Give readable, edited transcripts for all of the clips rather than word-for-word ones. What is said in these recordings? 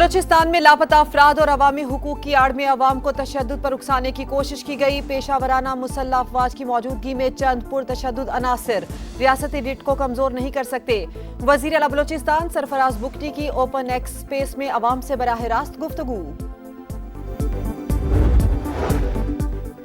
बलूचिस्तान में लापता अफराद और अवामी हुकूक की आड़ में अवाम को तशद्दुद पर उकसाने की कोशिश की गई। पेशावराना मुसल्लह अफवाज की मौजूदगी में चंद पुरतशद्दुद अनासिर रियासती रिट को कमजोर नहीं कर सकते। वजीर आला बलूचिस्तान सरफराज बुकटी की ओपन एक्स स्पेस में अवाम से बराह रास्त गुफ्तगू।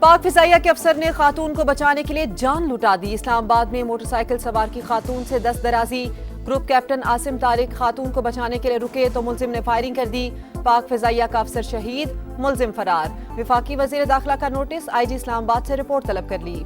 पाक फिजाइया के अफसर ने खातून को बचाने के लिए जान लुटा दी। इस्लामाबाद में मोटरसाइकिल सवार की खातून से दस्त दराजी। ग्रुप कैप्टन आसिम तारिक खातून को बचाने के लिए रुके तो मुलजिम ने फायरिंग कर दी। पाक फिजाइया का अफसर शहीद, मुलजिम फरार। विफाकी वजीर दाखिला का नोटिस, आईजी इस्लामाबाद से रिपोर्ट तलब कर ली।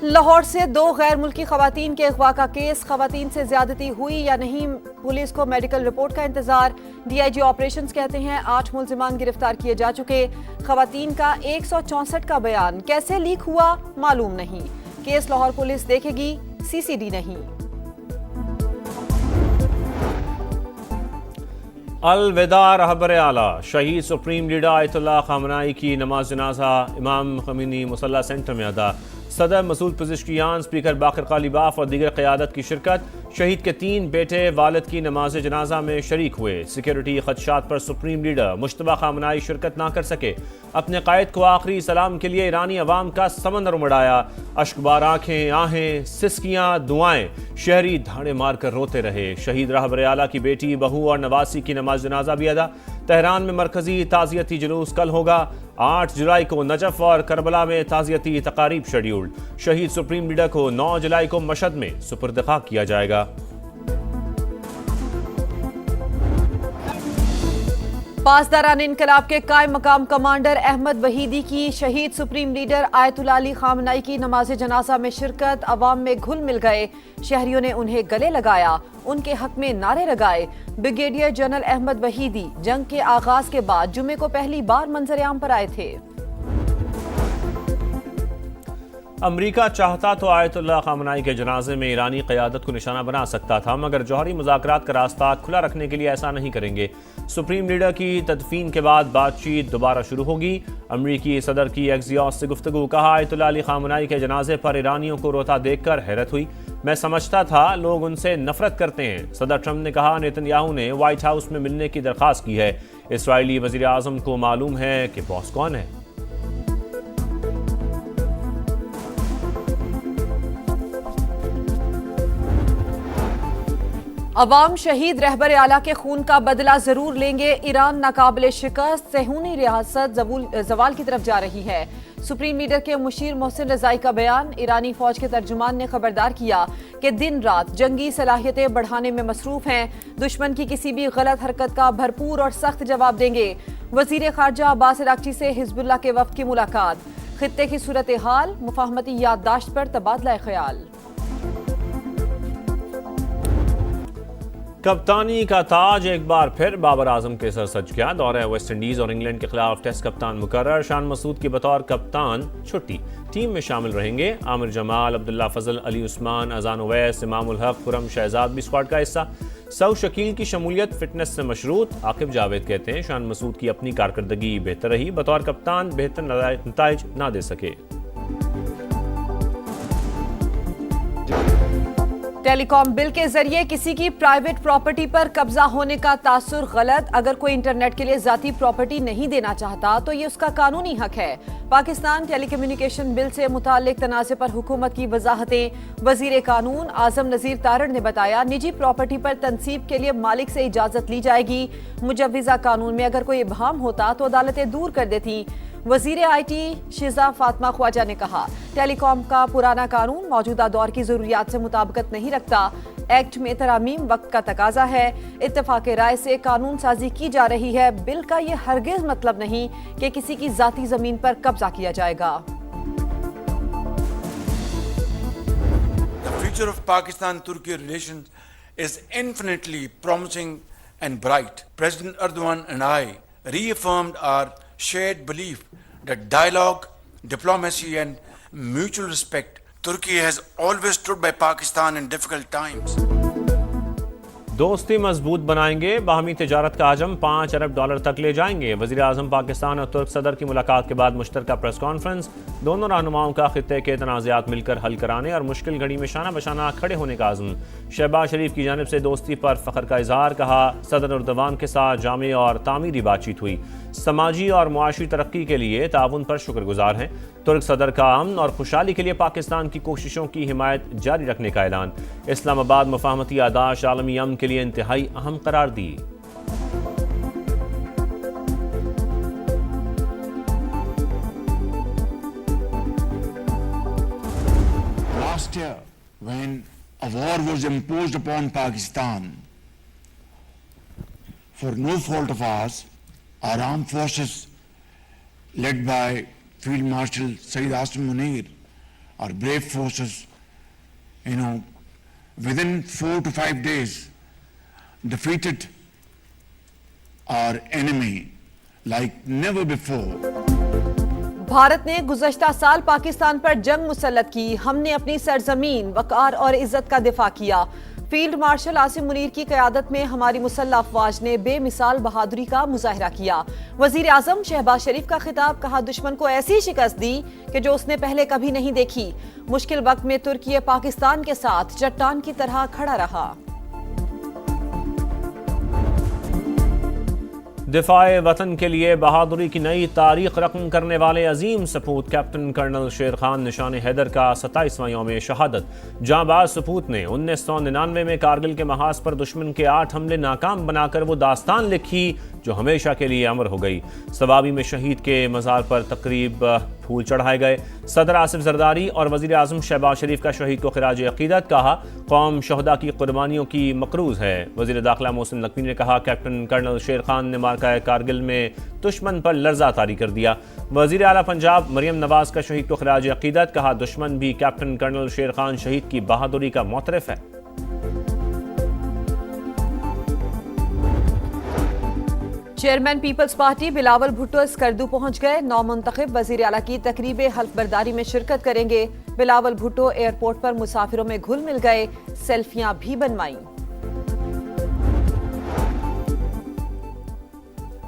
लाहौर से 2 गैर मुल्की खवातीन के अगवा का केस। खवातीन से ज्यादती हुई या नहीं, पुलिस को मेडिकल रिपोर्ट का इंतजार। डीआईजी ऑपरेशंस कहते हैं 8 मुलजिमान गिरफ्तार किए जा चुके। खवातीन का 164 का बयान कैसे लीक हुआ मालूम नहीं। केस लाहौर पुलिस देखेगी, सीसीडी नहीं। अलविदा रहबर आला शहीद सुप्रीम लीडर आयतुल्लाह खामनाई की नमाज जनाजा इमाम खमीनी मुसल्ला सेंटर में अदा। सदर मसूद पज़िश्कियान, स्पीकर बाकर कालीबाफ और दीगर क़यादत की शिरकत। शहीद के 3 बेटे वालिद की नमाज जनाजा में शरीक हुए। सिक्योरिटी खदशात पर सुप्रीम लीडर मुश्तबा खामनाई शिरकत ना कर सके। अपने कायद को आखिरी सलाम के लिए ईरानी अवाम का समंदर उमड़ाया। अश्कबार आंखें, आहें, सिसकियाँ, दुआएं, शहरी धाड़े मार कर रोते रहे। शहीद रहबर आला की बेटी, बहू और नवासी की नमाज जनाजा भी अदा। तेहरान में मरकजी ताज़ियती जुलूस कल होगा। 8 जुलाई को नजफ और करबला में ताज़ियती तकारीब शेड्यूल्ड। शहीद सुप्रीम लीडर को 9 जुलाई को मशहद में सुपुर्द खाक किया जाएगा। पासदारान इनकलाब के कायम मकाम कमांडर अहमद वहीदी की शहीद सुप्रीम लीडर आयतुल्लाह अली खामनाई की नमाज जनाजा में शिरकत। अवाम में घुल मिल गए। शहरियों ने उन्हें गले लगाया, उनके हक में नारे लगाए। ब्रिगेडियर जनरल अहमद वहीदी जंग के आगाज के बाद जुमे को पहली बार मंजर-ए-आम पर आए थे। अमरीका चाहता तो आयतुल्लाह खामनाई के जनाजे में ईरानी क़यादत को निशाना बना सकता था, मगर जौहरी मुज़ाकरात का रास्ता खुला रखने के लिए ऐसा नहीं करेंगे। सुप्रीम लीडर की तदफीन के बाद बातचीत दोबारा शुरू होगी। अमरीकी सदर की एक्सियोस से गुफ्तगू। कहा, आयतुल्लाह अली खामनाई के जनाजे पर ईरानियों को रोता देखकर हैरत हुई। मैं समझता था लोग उनसे नफरत करते हैं। सदर ट्रंप ने कहा, नेतन्याहू ने व्हाइट हाउस में मिलने की दरख्वास्त की है। इसराइली वज़ीर आज़म को मालूम है कि बॉस कौन है। अवाम शहीद रहबर आला के खून का बदला जरूर लेंगे। ईरान नाकाबिले शिकस्त सेहूनी रियासत जवाल की तरफ जा रही है। सुप्रीम लीडर के मुशीर मोहसिन रजाई का बयान। ईरानी फौज के तर्जुमान ने खबरदार किया कि दिन रात जंगी सलाहियतें बढ़ाने में मसरूफ हैं। दुश्मन की किसी भी गलत हरकत का भरपूर और सख्त जवाब देंगे। वजीर खारजा अब्बास अरागची से हिजबुल्लाह के वफ्द की मुलाकात। खित्ते की सूरत हाल, मुफाहमती याददाश्त पर तबादला ख्याल। कप्तानी का ताज एक बार फिर बाबर आजम के सर सज गया। दौरे वेस्ट इंडीज और इंग्लैंड के खिलाफ टेस्ट कप्तान मुकर्रर। शान मसूद की बतौर कप्तान छुट्टी। टीम में शामिल रहेंगे आमिर जमाल, अब्दुल्ला फजल, अली उस्मान, अजान उवैस, इमामुल हक, खुरम शहजाद भी स्क्वाड का हिस्सा। सऊ शकील की शमूलियत फिटनेस से मशरूत। आकिब जावेद कहते हैं शान मसूद की अपनी कारकर्दगी बेहतर रही, बतौर कप्तान बेहतर नताइज ना दे सके। टेलीकॉम बिल के जरिए किसी की प्राइवेट प्रॉपर्टी पर कब्जा होने का तासुर गलत। अगर कोई इंटरनेट के लिए जाती प्रॉपर्टी नहीं देना चाहता तो ये उसका कानूनी हक है। पाकिस्तान टेलीकम्युनिकेशन बिल से मुताल्लिक तनाज़े पर हुकूमत की वजाहतें। वजीर कानून आजम नजीर तारड़ ने बताया, निजी प्रॉपर्टी पर तनसीब के लिए मालिक से इजाजत ली जाएगी। मुजव्विज़ा कानून में अगर कोई इबहम होता तो अदालतें दूर कर देती। वजीर IT शिजा फातिमा ख्वाजा ने कहा, टेलीकॉम का पुराना कानून मौजूदा दौर की जरूरियात से मुताबिकत नहीं रखता। एक्ट में तरामीम वक्त का तकाजा है। इत्तेफाक राय से कानून साजी की जा रही है। बिल का ये हरगिज मतलब नहीं कि किसी की जाती जमीन पर कब्जा किया जाएगा। The future of Pakistan-Turkey relations is infinitely promising and bright. President Erdogan and I reaffirmed our shared belief that dialogue, diplomacy and mutual respect, Turkey has always stood by Pakistan in difficult times. دوستی مضبوط بنائیں گے، باہمی تجارت کا حجم $5 ارب تک لے جائیں گے۔ وزیر اعظم پاکستان اور ترک صدر کی ملاقات کے بعد مشترکہ پریس کانفرنس، دونوں رہنماؤں کا خطے کے تنازعات مل کر حل کرانے اور مشکل گھڑی میں شانہ بشانہ کھڑے ہونے کا عزم۔ شہباز شریف کی جانب سے دوستی پر فخر کا اظہار، کہا صدر اردوان کے ساتھ جامع اور تعمیری بات چیت ہوئی، سماجی اور معاشی ترقی کے لیے تعاون پر شکر گزار ہیں۔ ترک صدر کا امن اور خوشحالی کے لیے پاکستان کی کوششوں کی حمایت جاری رکھنے کا اعلان۔ اسلام آباد مفاہمتی یادداشت عالمی امن کے لیے انتہائی اہم قرار دی۔ Last year, when a war was imposed upon Pakistan, for no fault of ours, our armed forces, led by Field Marshal Saeed Asim Munir, our brave forces, within 4 to 5 days, defeated our enemy like never before. Bharat نے گزشتہ سال پاکستان پر جنگ مسلط کی، ہم نے اپنی سرزمین، وقار اور عزت کا دفاع کیا۔ فیلڈ مارشل عاصم منیر کی قیادت میں ہماری مسلح افواج نے بے مثال بہادری کا مظاہرہ کیا۔ وزیر اعظم شہباز شریف کا خطاب، کہا دشمن کو ایسی شکست دی کہ جو اس نے پہلے کبھی نہیں دیکھی۔ مشکل وقت میں ترکی پاکستان کے ساتھ چٹان کی طرح کھڑا رہا۔ دفاع وطن کے لیے بہادری کی نئی تاریخ رقم کرنے والے عظیم سپوت کیپٹن کرنل شیر خان نشان حیدر کا 27واں یوم شہادت۔ جاں باز سپوت نے 1999 میں کارگل کے محاذ پر دشمن کے 8 حملے ناکام بنا کر وہ داستان لکھی جو ہمیشہ کے لیے امر ہو گئی۔ سوابی میں شہید کے مزار پر تقریب پھول چڑھائے گئے۔ صدر آصف زرداری اور وزیر اعظم شہباز شریف کا شہید کو خراج عقیدت، کہا قوم شہداء کی قربانیوں کی مقروض ہے۔ وزیر داخلہ محسن نقوی نے کہا کیپٹن کرنل شیر خان نے مارکہ کارگل میں دشمن پر لرزہ طاری کر دیا۔ وزیر اعلیٰ پنجاب مریم نواز کا شہید کو خراج عقیدت، کہا دشمن بھی کیپٹن کرنل شیر خان شہید کی بہادری کا معترف ہے۔ Chairman Peoples Party Bilawal Bhutto Skardu پہنچ گئے، نو منتخب وزیر اعلیٰ کی تقریب حلف برداری میں شرکت کریں گے۔ بلاول بھٹو ایئرپورٹ پر مسافروں میں گھل مل گئے، سیلفیاں بھی بنوائیں۔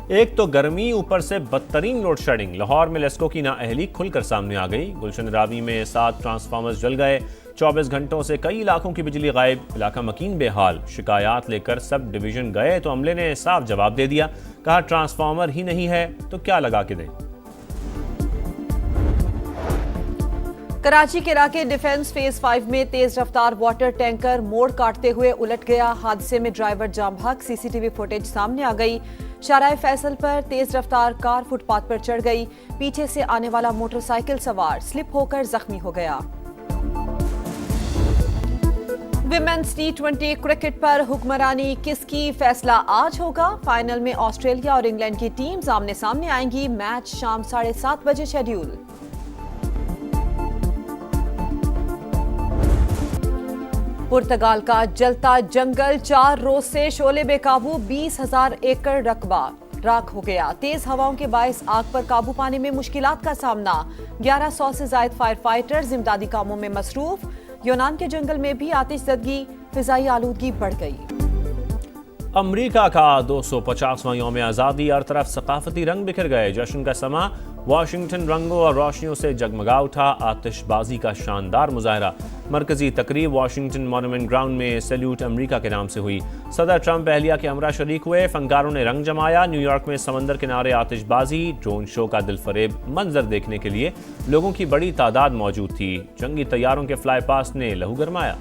ایک تو گرمی، اوپر سے بدترین لوڈ شیڈنگ۔ لاہور میں لیسکو کی نااہلی کھل کر سامنے آ گئی۔ گلشن راوی میں 7 ٹرانسفارمرز جل گئے، 24 گھنٹوں سے کئی علاقوں کی بجلی غائب، علاقہ مکین بے حال۔ شکایات لے کر سب ڈویژن گئے تو عملے نے صاف جواب دے دیا، کہا ٹرانسفارمر ہی نہیں ہے تو کیا لگا کے دیں۔ کراچی کے علاقے ڈیفنس فیز 5 میں تیز رفتار واٹر ٹینکر موڑ کاٹتے ہوئے الٹ گیا، حادثے میں ڈرائیور جام بھاگ، سی سی ٹی وی فوٹیج سامنے آ گئی۔ شارع فیصل پر تیز رفتار کار فٹ پاتھ پر چڑھ گئی، پیچھے سے آنے والا موٹر سائیکل سوار سلپ ہو کر زخمی ہو گیا۔ ویمنز T20 کرکٹ پر حکمرانی کس کی، فیصلہ آج ہوگا۔ فائنل میں آسٹریلیا اور انگلینڈ کی ٹیمز آمنے سامنے آئیں گی، میچ شام 7:30 بجے شیڈیول۔ پرتگال کا جلتا جنگل 4 روز سے شعلے بے قابو، 20,000 ایکڑ رقبہ راکھ ہو گیا۔ تیز ہواؤں کے باعث آگ پر قابو پانے میں مشکلات کا سامنا، 1100 سے زائد فائر فائٹرز امدادی کاموں میں مصروف۔ یونان کے جنگل میں بھی آتش زدگی، فضائی آلودگی بڑھ گئی۔ امریکہ کا 250واں یوم آزادی، ہر طرف ثقافتی رنگ بکھر گئے۔ جشن کا سماں واشنگٹن رنگوں اور روشنیوں سے جگمگا اٹھا، آتش بازی کا شاندار مظاہرہ۔ مرکزی تقریب واشنگٹن مونومنٹ گراؤنڈ میں سیلیوٹ امریکہ کے نام سے ہوئی۔ صدر ٹرمپ اہلیہ کے ہمراہ شریک ہوئے، فنکاروں نے رنگ جمایا۔ نیو یارک میں سمندر کنارے آتش بازی، ڈرون شو کا دل فریب منظر دیکھنے کے لیے لوگوں کی بڑی تعداد موجود تھی۔ جنگی طیاروں کے فلائی پاسٹ نے لہو گرمایا۔